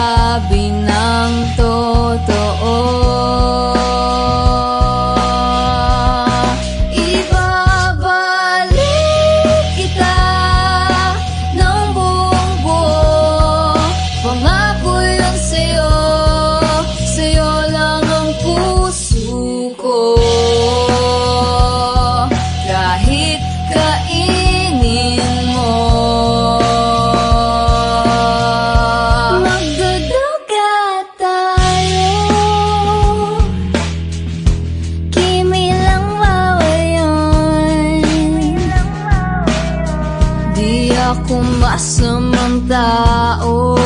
magsabi ng totoo. Ibabalik kita ng buong buo. Pangako yun sa'yo, sa'yo lang ang puso ko. Kahit kainin mo, magduduga tayo. Kimilang mawayon. Di ako masamang tao,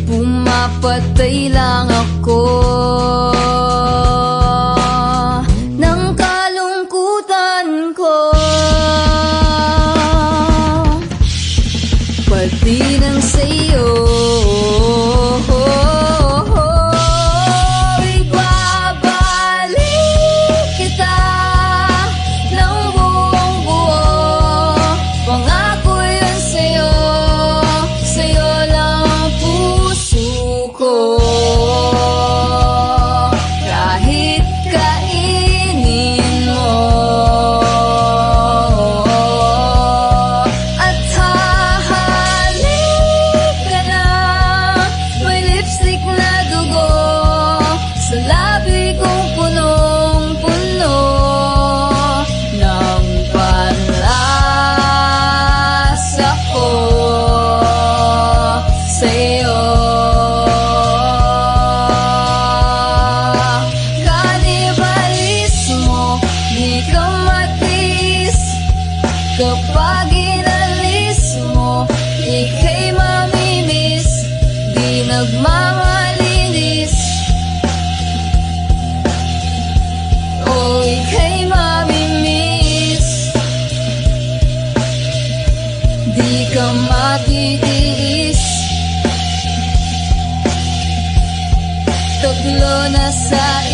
pumapatay lang ako ng kalungkutan ko, pati ng sa'yo. Ibabalik kita ng buong buo. Pangako yun sa'yo, sa'yo lang ang puso ko. Kahit kainin mo at hahalik ka na, may lipstick na dugo sa labi kong punong-puno ng panlasa ko sa'yo. Kanibalismo, di ka matiis. Kapag inalis mo, ika'y mamimiss. Di nagmamalinis, o ika'y mamimiss. Di ka matitiis. Tatlo na sa